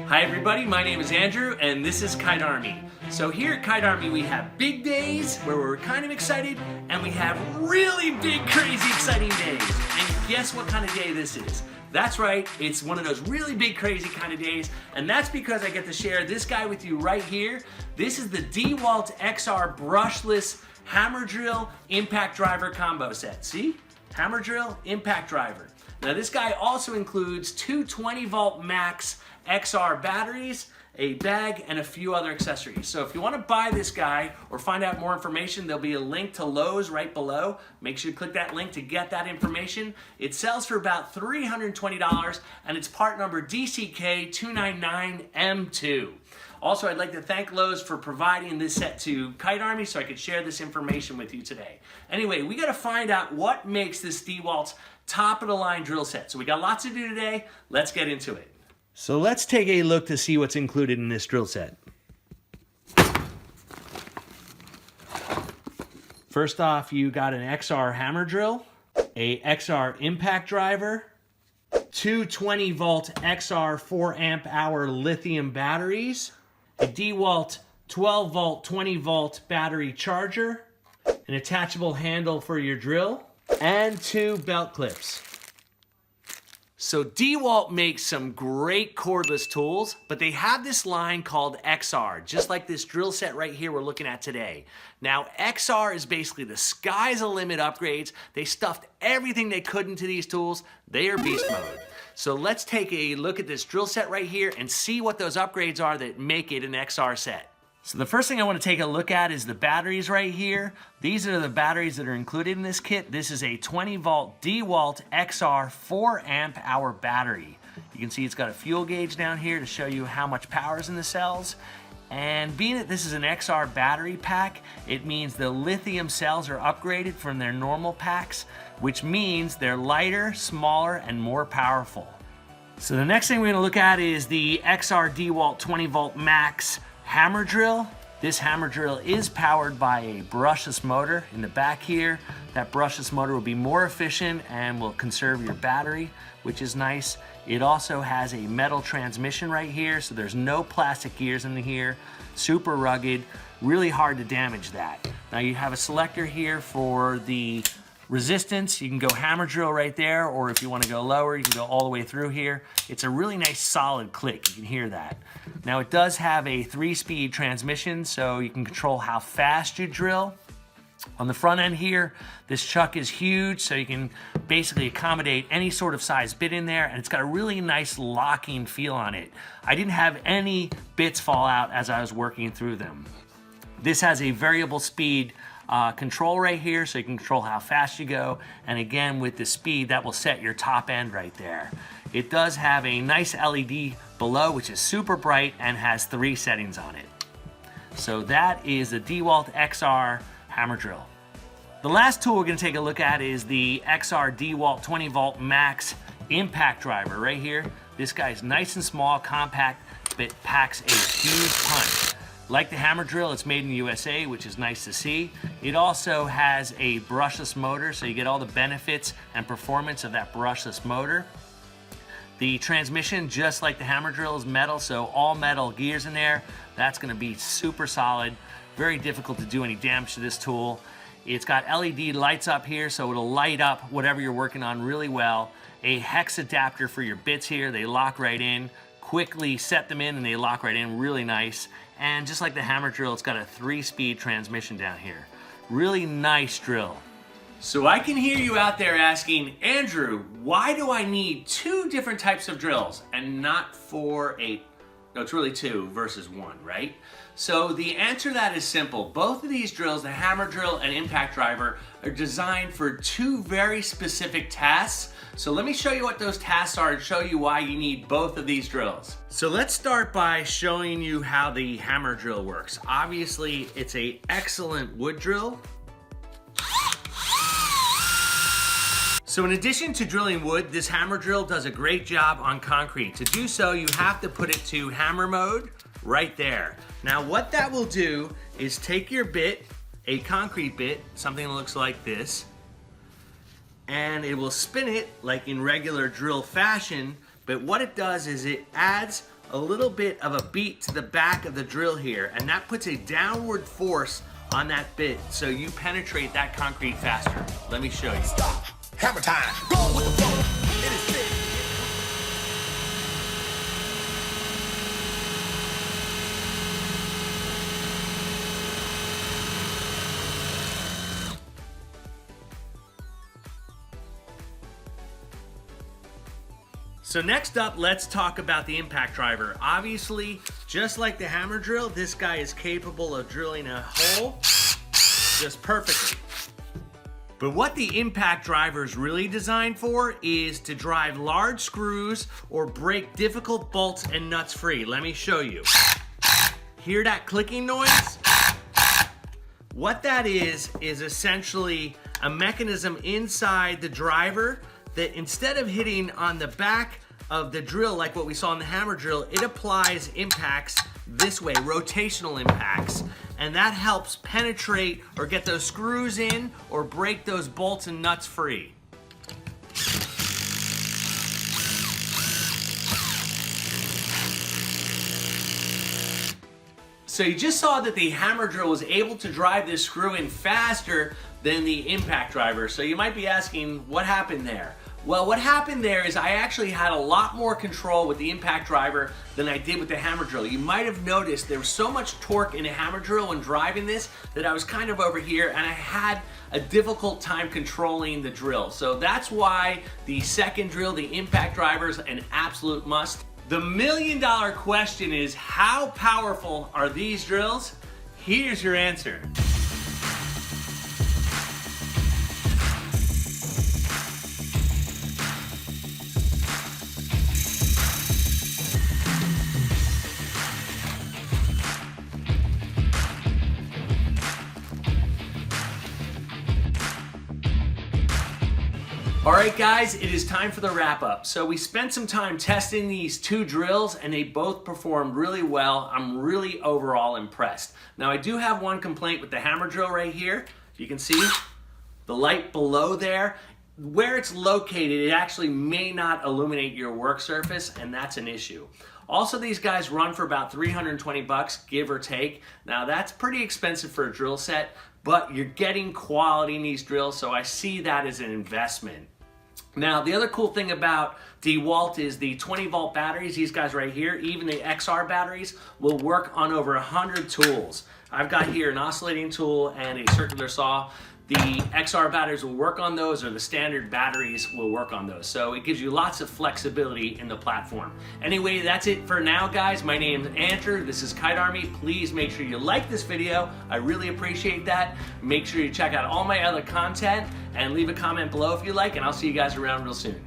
Hi everybody, my name is Andrew and this is Kite Army. So here at Kite Army we have big days where we're kind of excited and we have really big, crazy, exciting days. And guess what kind of day this is? That's right, it's one of those really big, crazy kind of days, and that's because I get to share this guy with you right here. This is the Dewalt XR brushless hammer drill impact driver combo set. See? Hammer drill, impact driver. Now this guy also includes two 20-volt max XR batteries, a bag, and a few other accessories. So if you want to buy this guy or find out more information, there'll be a link to Lowe's right below. Make sure you click that link to get that information. It sells for about $320 and it's part number DCK299M2. Also, I'd like to thank Lowe's for providing this set to Kite Army so I could share this information with you today. Anyway, we got to find out what makes this Dewalt's top-of-the-line drill set. So we got lots to do today. Let's get into it. So let's take a look to see what's included in this drill set. First off, you got an XR hammer drill, a XR impact driver, two 20-volt XR 4-amp-hour lithium batteries, a Dewalt 12-volt 20-volt battery charger, an attachable handle for your drill, and two belt clips. So Dewalt makes some great cordless tools, but they have this line called XR, just like this drill set right here we're looking at today. Now XR is basically the sky's the limit upgrades. They stuffed everything they could into these tools. They are beast mode. So let's take a look at this drill set right here and see what those upgrades are that make it an XR set. So the first thing I want to take a look at is the batteries right here. These are the batteries that are included in this kit. This is a 20-volt Dewalt XR 4-amp-hour battery. You can see it's got a fuel gauge down here to show you how much power is in the cells. And being that this is an XR battery pack, it means the lithium cells are upgraded from their normal packs, which means they're lighter, smaller, and more powerful. So the next thing we're going to look at is the XR Dewalt 20-volt max hammer drill. This hammer drill is powered by a brushless motor in the back here. That brushless motor will be more efficient and will conserve your battery, which is nice. It also has a metal transmission right here, so there's no plastic gears in here. Super rugged, really hard to damage that. Now you have a selector here for the resistance. You can go hammer drill right there, or if you want to go lower, you can go all the way through here. It's a really nice solid click. You can hear that. Now it does have a 3-speed transmission, so you can control how fast you drill. On the front end here, this chuck is huge, so you can basically accommodate any sort of size bit in there, and it's got a really nice locking feel on it. I didn't have any bits fall out as I was working through them. This has a variable speed control right here, so you can control how fast you go, and again with the speed that will set your top end right there. It does have a nice LED below, which is super bright and has 3 settings on it. So that is the Dewalt XR hammer drill. The last tool we're going to take a look at is the XR Dewalt 20-volt max impact driver right here. This guy's nice and small, compact, but packs a huge punch. Like the hammer drill, it's made in the USA, which is nice to see. It also has a brushless motor, so you get all the benefits and performance of that brushless motor. The transmission, just like the hammer drill, is metal, so all metal gears in there. That's going to be super solid. Very difficult to do any damage to this tool. It's got LED lights up here, so it'll light up whatever you're working on really well. A hex adapter for your bits here. They lock right in. Quickly set them in and they lock right in, really nice. And just like the hammer drill, it's got a 3-speed transmission down here. Really nice drill. So I can hear you out there asking, Andrew, why do I need 2 different types of drills and not 4, 8? No, it's really 2 versus 1, right? So the answer to that is simple. Both of these drills, the hammer drill and impact driver, are designed for 2 very specific tasks. So let me show you what those tasks are and show you why you need both of these drills. So let's start by showing you how the hammer drill works. Obviously, it's an excellent wood drill. So in addition to drilling wood, this hammer drill does a great job on concrete. To do so, you have to put it to hammer mode right there. Now what that will do is take your bit, a concrete bit, something that looks like this, and it will spin it like in regular drill fashion, but what it does is it adds a little bit of a beat to the back of the drill here, and that puts a downward force on that bit so you penetrate that concrete faster. Let me show you. Stop. Hammer time. Go with the flow. It is big. So next up, let's talk about the impact driver. Obviously, just like the hammer drill, this guy is capable of drilling a hole just perfectly. But what the impact driver is really designed for is to drive large screws or break difficult bolts and nuts free. Let me show you. Hear that clicking noise? What that is essentially a mechanism inside the driver that instead of hitting on the back of the drill like what we saw in the hammer drill, it applies impacts this way, rotational impacts. And that helps penetrate or get those screws in or break those bolts and nuts free. So you just saw that the hammer drill was able to drive this screw in faster than the impact driver. So you might be asking, what happened there? Well, what happened there is I actually had a lot more control with the impact driver than I did with the hammer drill. You might have noticed there was so much torque in a hammer drill when driving this that I was kind of over here and I had a difficult time controlling the drill. So that's why the second drill, the impact driver, is an absolute must. The million-dollar question is, how powerful are these drills? Here's your answer. All right, guys, it is time for the wrap up. So we spent some time testing these two drills and they both performed really well. I'm really overall impressed. Now I do have one complaint with the hammer drill right here. You can see the light below there. Where it's located, it actually may not illuminate your work surface, and that's an issue. Also, these guys run for about 320 bucks, give or take. Now that's pretty expensive for a drill set, but you're getting quality in these drills, so I see that as an investment. Now, the other cool thing about Dewalt is the 20-volt batteries. These guys right here, even the XR batteries, will work on over 100 tools. I've got here an oscillating tool and a circular saw. The XR batteries will work on those, or the standard batteries will work on those. So it gives you lots of flexibility in the platform. Anyway, that's it for now, guys. My name is Andrew. This is Kite Army. Please make sure you like this video. I really appreciate that. Make sure you check out all my other content and leave a comment below if you like, and I'll see you guys around real soon.